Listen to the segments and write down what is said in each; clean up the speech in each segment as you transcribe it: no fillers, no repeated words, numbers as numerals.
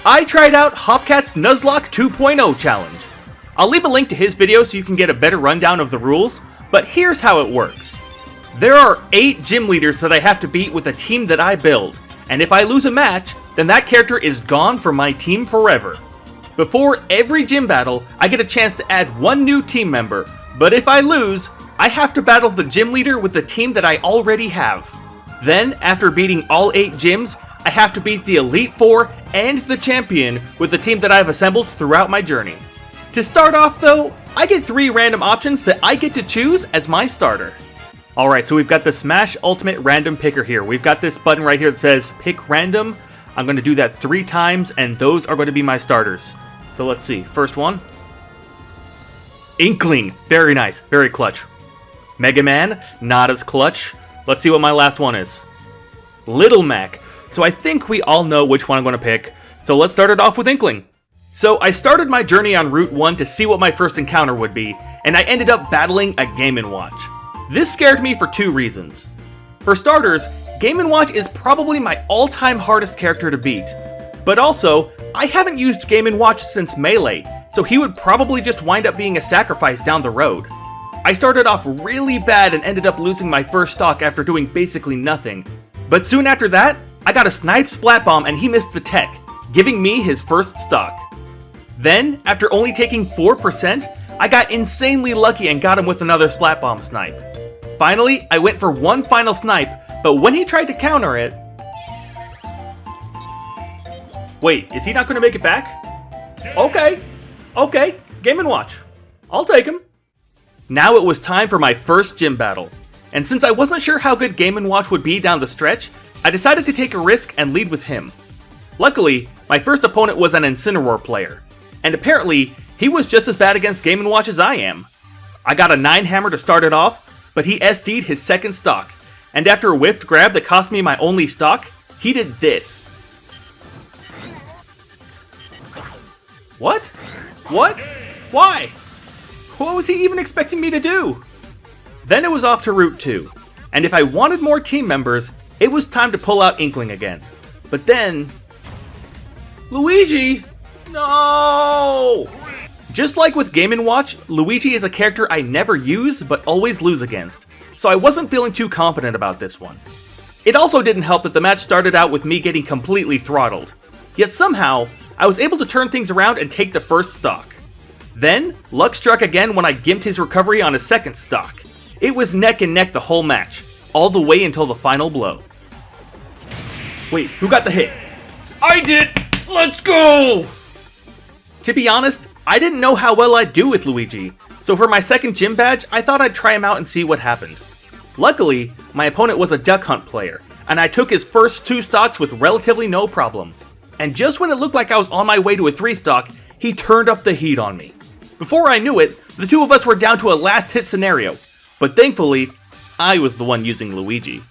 I tried out HopCat's Nuzlocke 2.0 challenge. I'll leave a link to his video so you can get a better rundown of the rules, but here's how it works. There are 8 gym leaders that I have to beat with a team that I build, and if I lose a match, then that character is gone from my team forever. Before every gym battle, I get a chance to add one new team member, but if I lose, I have to battle the gym leader with the team that I already have. Then, after beating all 8 gyms, I have to beat the Elite Four and the Champion with the team that I've assembled throughout my journey. To start off though, I get 3 random options that I get to choose as my starter. Alright, so we've got the Smash Ultimate Random Picker here. We've got this button right here that says Pick Random. I'm going to do that 3 times and those are going to be my starters. So let's see, first one. Inkling, very nice, very clutch. Mega Man, not as clutch. Let's see what my last one is. Little Mac. So I think we all know which one I'm going to pick, so let's start it off with Inkling. So I started my journey on Route 1 to see what my first encounter would be, and I ended up battling a Game & Watch. This scared me for 2 reasons. For starters, Game & Watch is probably my all-time hardest character to beat. But also, I haven't used Game & Watch since Melee, so he would probably just wind up being a sacrifice down the road. I started off really bad and ended up losing my first stock after doing basically nothing. But soon after that, I got a sniped Splat Bomb and he missed the tech, giving me his first stock. Then, after only taking 4%, I got insanely lucky and got him with another Splat Bomb snipe. Finally, I went for one final snipe, but when he tried to counter it... Wait, is he not going to make it back? Okay, Game & Watch. I'll take him. Now it was time for my first gym battle. And since I wasn't sure how good Game & Watch would be down the stretch, I decided to take a risk and lead with him. Luckily, my first opponent was an Incineroar player, and apparently, he was just as bad against Game & Watch as I am. I got a 9 hammer to start it off, but he SD'd his second stock, and after a whiffed grab that cost me my only stock, he did this. What? What? Why? What was he even expecting me to do? Then it was off to Route 2, and if I wanted more team members, it was time to pull out Inkling again. But then... Luigi! No! Just like with Game & Watch, Luigi is a character I never use but always lose against, so I wasn't feeling too confident about this one. It also didn't help that the match started out with me getting completely throttled. Yet somehow, I was able to turn things around and take the first stock. Then, luck struck again when I gimped his recovery on his second stock. It was neck and neck the whole match, all the way until the final blow. Wait, who got the hit? I did! Let's go! To be honest, I didn't know how well I'd do with Luigi, so for my second gym badge, I thought I'd try him out and see what happened. Luckily, my opponent was a Duck Hunt player, and I took his first 2 stocks with relatively no problem. And just when it looked like I was on my way to a 3 stock, he turned up the heat on me. Before I knew it, the 2 of us were down to a last hit scenario, but thankfully, I was the one using Luigi.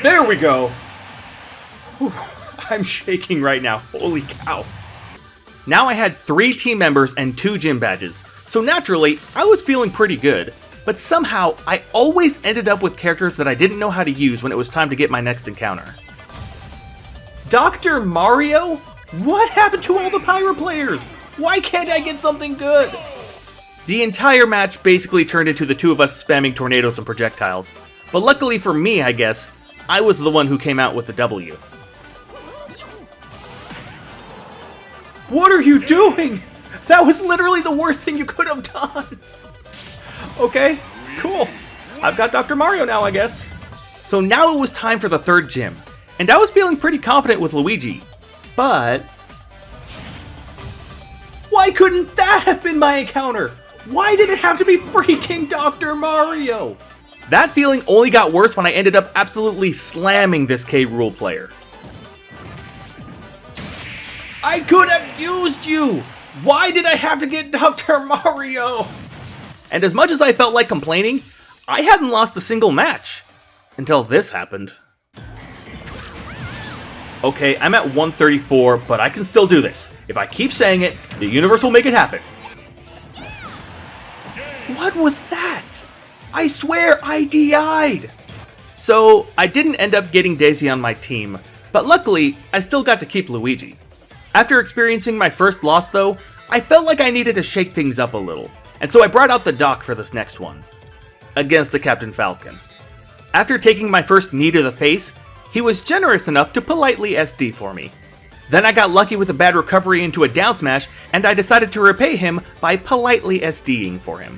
There we go! Whew, I'm shaking right now, holy cow. Now I had 3 team members and 2 gym badges, so naturally, I was feeling pretty good, but somehow, I always ended up with characters that I didn't know how to use when it was time to get my next encounter. Dr. Mario? What happened to all the Pyro players? Why can't I get something good? The entire match basically turned into the 2 of us spamming tornadoes and projectiles, but luckily for me, I guess, I was the one who came out with the W. What are you doing? That was literally the worst thing you could have done. Okay, cool. I've got Dr. Mario now, I guess. So now it was time for the 3rd gym, and I was feeling pretty confident with Luigi, but... Why couldn't that have been my encounter? Why did it have to be freaking Dr. Mario? That feeling only got worse when I ended up absolutely slamming this K. Rool player. I could have used you! Why did I have to get Dr. Mario? And as much as I felt like complaining, I hadn't lost a single match. Until this happened. Okay, I'm at 134, but I can still do this. If I keep saying it, the universe will make it happen. What was that? I swear I DI'd! So, I didn't end up getting Daisy on my team, But luckily, I still got to keep Luigi. After experiencing my first loss though, I felt like I needed to shake things up a little, and so I brought out the doc for this next one. Against the Captain Falcon. After taking my first knee to the face, he was generous enough to politely SD for me. Then I got lucky with a bad recovery into a down smash, and I decided to repay him by politely SDing for him.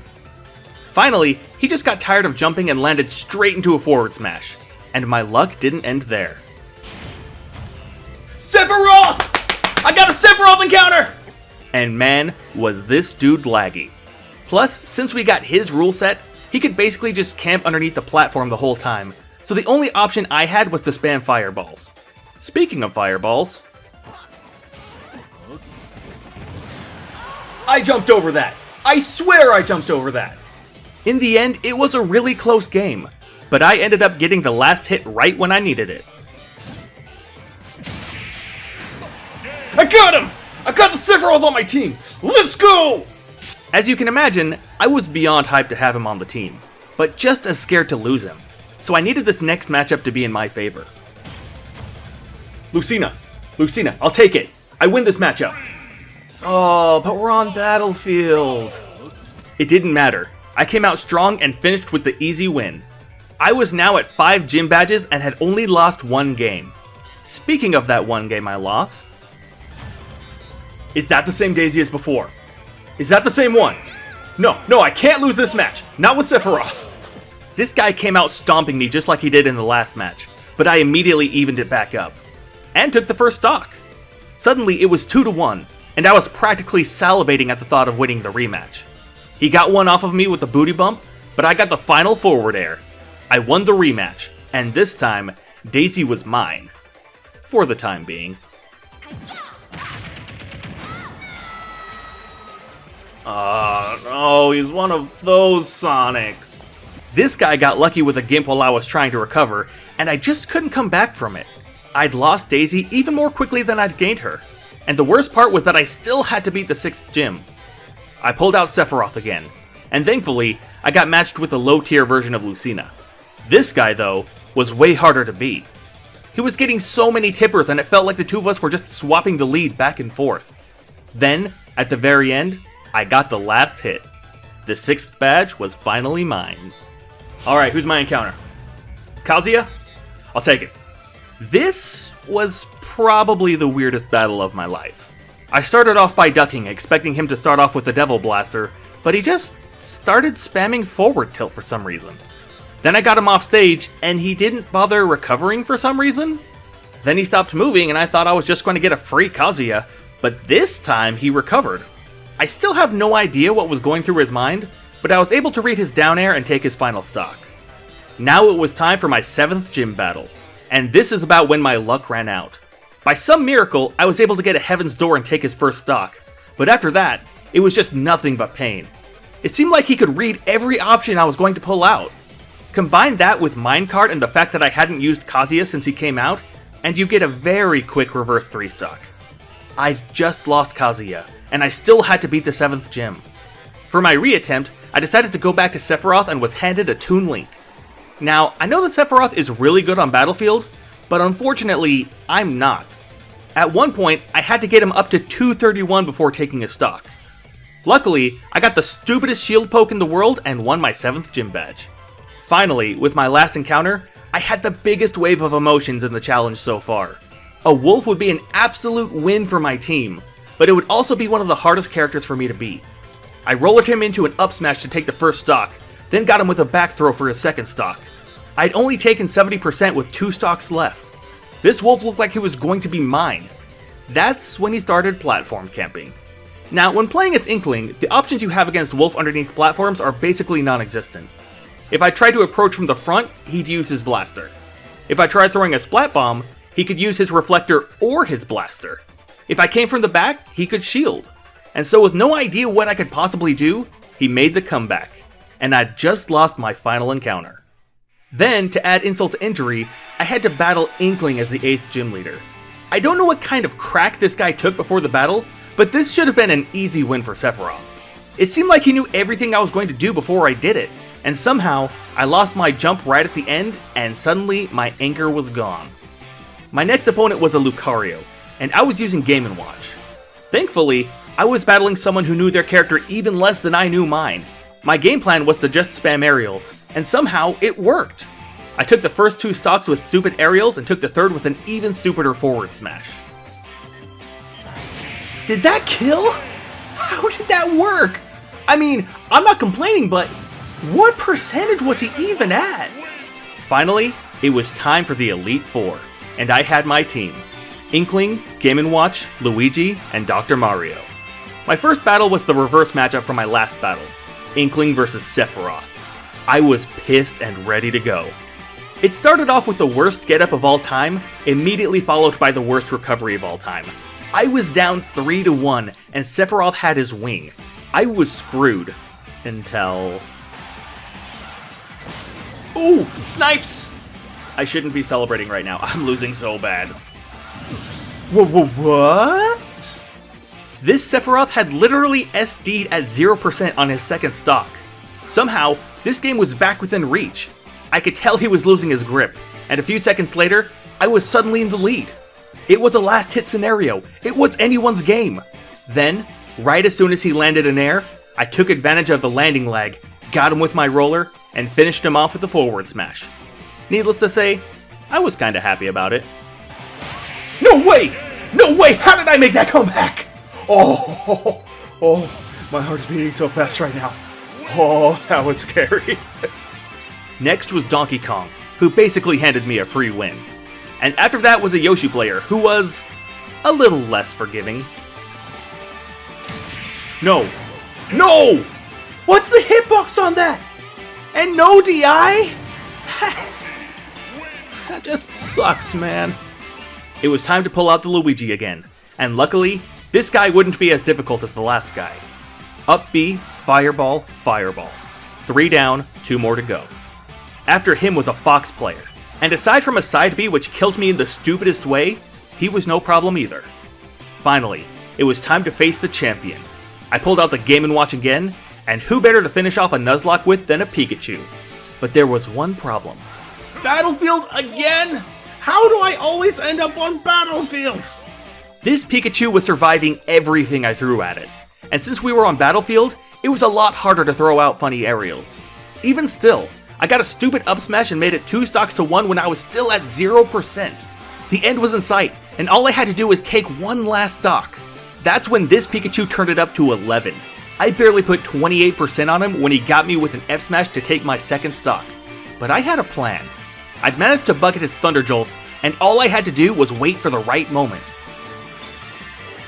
Finally, he just got tired of jumping and landed straight into a forward smash, and my luck didn't end there. Sephiroth! I got a Sephiroth encounter! And man, was this dude laggy. Plus, since we got his rule set, he could basically just camp underneath the platform the whole time, so the only option I had was to spam fireballs. Speaking of fireballs... I jumped over that! I swear I jumped over that! In the end, it was a really close game, but I ended up getting the last hit right when I needed it. I got him! I got the Sephiroth on my team! Let's go! As you can imagine, I was beyond hyped to have him on the team, but just as scared to lose him, so I needed this next matchup to be in my favor. Lucina, I'll take it! I win this matchup! Oh, but we're on Battlefield! It didn't matter. I came out strong and finished with the easy win. I was now at 5 gym badges and had only lost 1 game. Speaking of that 1 game I lost... Is that the same Daisy as before? Is that the same one? No, I can't lose this match. Not with Sephiroth. This guy came out stomping me just like he did in the last match, but I immediately evened it back up. And took the first stock. Suddenly it was 2-1, and I was practically salivating at the thought of winning the rematch. He got one off of me with the booty bump, but I got the final forward air. I won the rematch, and this time, Daisy was mine. For the time being. Oh, he's one of those Sonics. This guy got lucky with a gimp while I was trying to recover, and I just couldn't come back from it. I'd lost Daisy even more quickly than I'd gained her, and the worst part was that I still had to beat the 6th gym. I pulled out Sephiroth again, and thankfully, I got matched with a low-tier version of Lucina. This guy, though, was way harder to beat. He was getting so many tippers and it felt like the two of us were just swapping the lead back and forth. Then, at the very end, I got the last hit. The 6th badge was finally mine. Alright, who's my encounter? Kazuya? I'll take it. This was probably the weirdest battle of my life. I started off by ducking, expecting him to start off with the Devil Blaster, but he just started spamming forward tilt for some reason. Then I got him off stage, and he didn't bother recovering for some reason. Then he stopped moving, and I thought I was just going to get a free Kazuya, but this time he recovered. I still have no idea what was going through his mind, but I was able to read his down air and take his final stock. Now it was time for my 7th gym battle, and this is about when my luck ran out. By some miracle, I was able to get a Heaven's Door and take his first stock, but after that, it was just nothing but pain. It seemed like he could read every option I was going to pull out. Combine that with Minecart and the fact that I hadn't used Kazuya since he came out, and you get a very quick reverse 3-stock. I just lost Kazuya, and I still had to beat the 7th gym. For my reattempt, I decided to go back to Sephiroth and was handed a Toon Link. Now, I know that Sephiroth is really good on Battlefield, but unfortunately, I'm not. At one point, I had to get him up to 231 before taking a stock. Luckily, I got the stupidest shield poke in the world and won my 7th gym badge. Finally, with my last encounter, I had the biggest wave of emotions in the challenge so far. A wolf would be an absolute win for my team, but it would also be one of the hardest characters for me to beat. I rolled him into an up smash to take the first stock, then got him with a back throw for his second stock. I'd only taken 70% with 2 stocks left. This wolf looked like he was going to be mine. That's when he started platform camping. Now, when playing as Inkling, the options you have against Wolf underneath platforms are basically non-existent. If I tried to approach from the front, he'd use his blaster. If I tried throwing a splat bomb, he could use his reflector or his blaster. If I came from the back, he could shield. And so with no idea what I could possibly do, he made the comeback. And I'd just lost my final encounter. Then, to add insult to injury, I had to battle Inkling as the 8th gym leader. I don't know what kind of crack this guy took before the battle, but this should have been an easy win for Sephiroth. It seemed like he knew everything I was going to do before I did it, and somehow, I lost my jump right at the end, and suddenly my anger was gone. My next opponent was a Lucario, and I was using Game & Watch. Thankfully, I was battling someone who knew their character even less than I knew mine. My game plan was to just spam aerials, and somehow it worked. I took the first 2 stocks with stupid aerials and took the third with an even stupider forward smash. Did that kill? How did that work? I mean, I'm not complaining, but what percentage was he even at? Finally, it was time for the Elite Four, and I had my team. Inkling, Game & Watch, Luigi, and Dr. Mario. My first battle was the reverse matchup from my last battle, Inkling versus Sephiroth. I was pissed and ready to go. It started off with the worst getup of all time, immediately followed by the worst recovery of all time. I was down 3-1, and Sephiroth had his wing. I was screwed. Until... Ooh! Snipes! I shouldn't be celebrating right now. I'm losing so bad. What? This Sephiroth had literally SD'd at 0% on his second stock. Somehow, this game was back within reach. I could tell he was losing his grip, and a few seconds later, I was suddenly in the lead. It was a last hit scenario. It was anyone's game. Then, right as soon as he landed in air, I took advantage of the landing lag, got him with my roller, and finished him off with a forward smash. Needless to say, I was kinda happy about it. No way! No way! How did I make that comeback? Oh, my heart's beating so fast right now. Oh, that was scary. Next was Donkey Kong, who basically handed me a free win. And after that was a Yoshi player, who was a little less forgiving. No! No! What's the hitbox on that? And no DI? That just sucks, man. It was time to pull out the Luigi again, and luckily, this guy wouldn't be as difficult as the last guy. Up B, Fireball, Fireball. 3 down, 2 more to go. After him was a Fox player, and aside from a side B which killed me in the stupidest way, he was no problem either. Finally, it was time to face the champion. I pulled out the Game & Watch again, and who better to finish off a Nuzlocke with than a Pikachu? But there was one problem. Battlefield again? How do I always end up on Battlefield? This Pikachu was surviving everything I threw at it, and since we were on Battlefield, it was a lot harder to throw out funny aerials. Even still, I got a stupid up smash and made it 2 stocks to 1 when I was still at 0%. The end was in sight, and all I had to do was take one last stock. That's when this Pikachu turned it up to 11. I barely put 28% on him when he got me with an F smash to take my second stock. But I had a plan. I'd managed to bucket his Thunder Jolts, and all I had to do was wait for the right moment.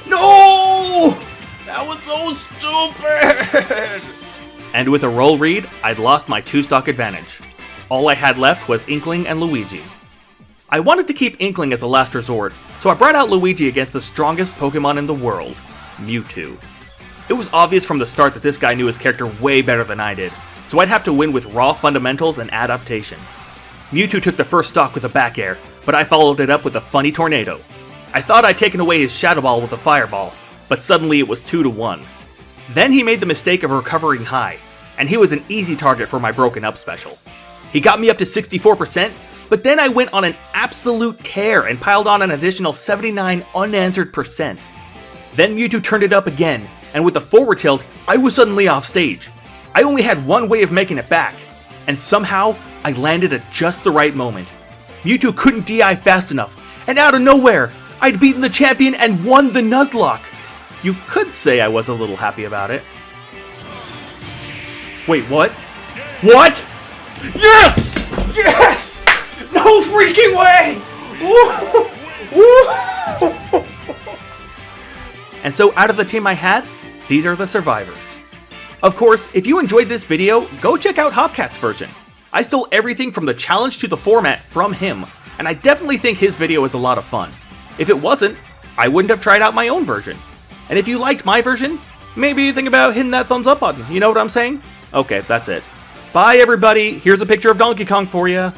No! That was so stupid! And with a roll read, I'd lost my 2-stock advantage. All I had left was Inkling and Luigi. I wanted to keep Inkling as a last resort, so I brought out Luigi against the strongest Pokemon in the world, Mewtwo. It was obvious from the start that this guy knew his character way better than I did, so I'd have to win with raw fundamentals and adaptation. Mewtwo took the first stock with a back air, but I followed it up with a funny tornado. I thought I'd taken away his Shadow Ball with a Fireball, but suddenly it was 2-1. Then he made the mistake of recovering high, and he was an easy target for my broken up special. He got me up to 64%, but then I went on an absolute tear and piled on an additional 79 unanswered percent. Then Mewtwo turned it up again, and with the forward tilt, I was suddenly off stage. I only had one way of making it back, and somehow I landed at just the right moment. Mewtwo couldn't DI fast enough, and out of nowhere, I'd beaten the champion and won the Nuzlocke. You could say I was a little happy about it. Wait, what? What? Yes! Yes! No freaking way! And so out of the team I had, these are the survivors. Of course, if you enjoyed this video, go check out HopCat's version. I stole everything from the challenge to the format from him, and I definitely think his video is a lot of fun. If it wasn't, I wouldn't have tried out my own version. And if you liked my version, maybe think about hitting that thumbs up button, you know what I'm saying? Okay, that's it. Bye everybody, here's a picture of Donkey Kong for you.